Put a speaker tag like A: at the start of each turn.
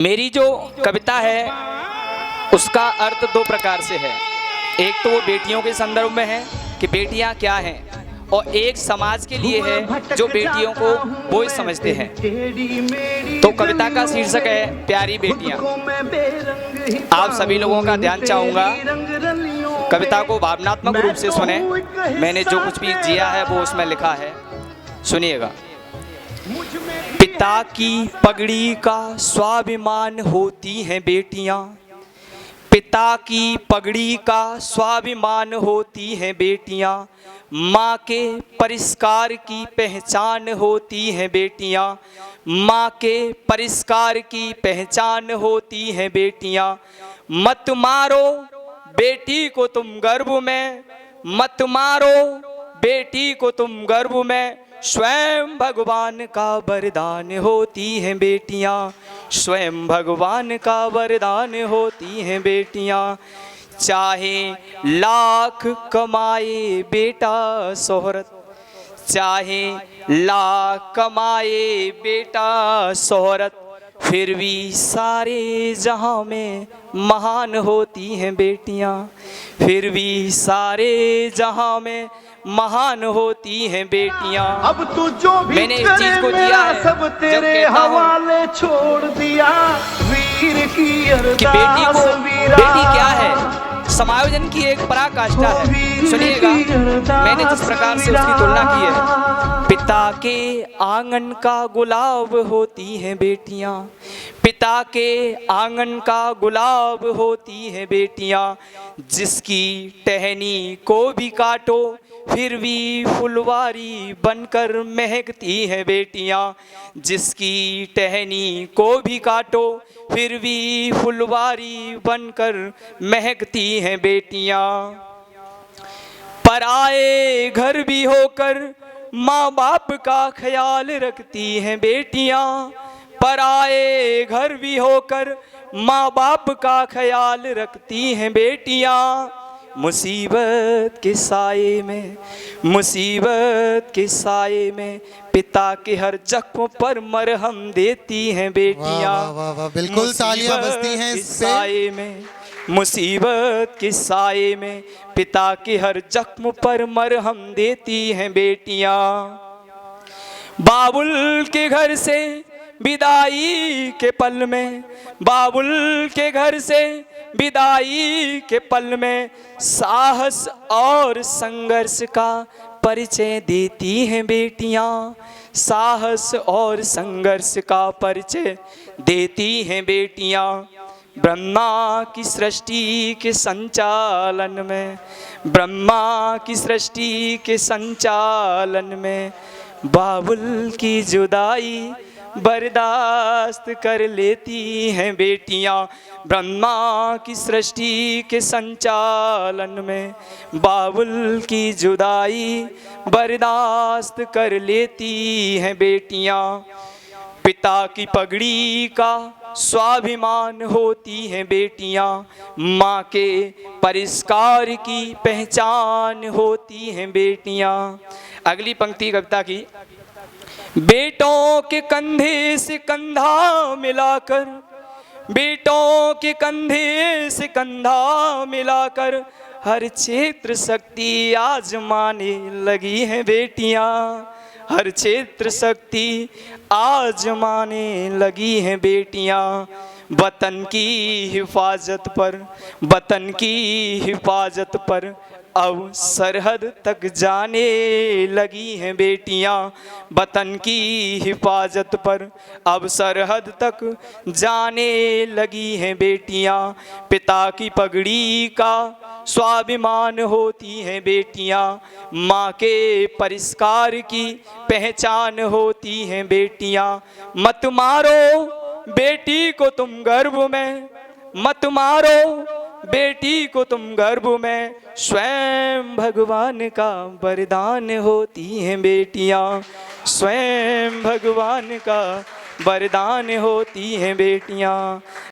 A: मेरी जो कविता है उसका अर्थ दो प्रकार से है। एक तो वो बेटियों के संदर्भ में है कि बेटियां क्या हैं, और एक समाज के लिए है जो बेटियों को बोझ समझते हैं। तो कविता का शीर्षक है प्यारी बेटियां। आप सभी लोगों का ध्यान चाहूँगा, कविता को भावनात्मक रूप से सुने। मैंने जो कुछ भी जिया है वो उसमें लिखा है, सुनिएगा। पिता की पगड़ी का स्वाभिमान होती हैं बेटियां, पिता की पगड़ी का स्वाभिमान होती हैं बेटियां, माँ के परिष्कार की पहचान होती हैं बेटियां, माँ के परिष्कार की पहचान होती हैं बेटियां। मत मारो बेटी को तुम गर्भ में, मत मारो बेटी को तुम गर्भ में, स्वयं भगवान का वरदान होती हैं बेटियां, स्वयं भगवान का वरदान होती हैं बेटियां। चाहे लाख कमाए बेटा शोहरत, चाहे लाख कमाए बेटा शोहरत, फिर भी सारे जहां में महान होती हैं बेटियां, फिर भी सारे जहां में महान होती हैं बेटियां।
B: अब तू जो भी
A: मैंने इस चीज को दिया है
B: सब तेरे हवाले छोड़ दिया, वीर की
A: कि बेटी क्या है, समायोजन की एक पराकाष्ठा है। सुनिएगा, मैंने जिस प्रकार से उसकी तुलना की है। पिता के आंगन का गुलाब होती हैं बेटियां, पिता के आंगन का गुलाब होती हैं बेटियां, जिसकी टहनी को भी काटो फिर भी फुलवारी बनकर महकती है बेटियां, जिसकी टहनी को भी काटो फिर भी फुलवारी बनकर महकती हैं बेटियां। पराए घर भी होकर माँ बाप का ख्याल रखती हैं बेटियां, पराए घर भी होकर माँ बाप का ख्याल रखती हैं बेटियां। मुसीबत के साए में, मुसीबत के साए में पिता के हर जख्म पर मरहम देती हैं बेटियां।
C: वाह वाह वाह, बिल्कुल तालियां बजती हैं इस पे।
A: साए में, मुसीबत के साए में पिता के हर जख्म पर मरहम देती हैं बेटियां। बाबुल के घर से विदाई के पल में, बाबुल के घर से विदाई के पल में साहस और संघर्ष का परिचय देती हैं बेटियां, साहस और संघर्ष का परिचय देती हैं बेटियां। ब्रह्मा की सृष्टि के संचालन में, ब्रह्मा की सृष्टि के संचालन में बाबुल की जुदाई बर्दाश्त कर लेती हैं बेटियां। ब्रह्मा की सृष्टि के संचालन में बाबुल की जुदाई बर्दाश्त कर लेती हैं बेटियां। पिता की पगड़ी का स्वाभिमान होती हैं बेटियां, माँ के परिष्कार की पहचान होती हैं बेटियां। अगली पंक्ति कविता की। बेटों के कंधे से कंधा मिलाकर, बेटों के कंधे से कंधा मिलाकर हर क्षेत्र शक्ति आजमाने लगी हैं बेटियां, हर क्षेत्र शक्ति आजमाने लगी हैं बेटियां। वतन की हिफाजत पर, वतन की हिफाजत पर अब सरहद तक जाने लगी हैं बेटियां, वतन की हिफाजत पर अब सरहद तक जाने लगी हैं बेटियां। पिता की पगड़ी का स्वाभिमान होती हैं बेटियां, माँ के परिष्कार की पहचान होती हैं बेटियां। मत मारो बेटी को तुम गर्भ में, मत मारो बेटी को तुम गर्भ में, स्वयं भगवान का वरदान होती हैं बेटियां, स्वयं भगवान का वरदान होती हैं बेटियां।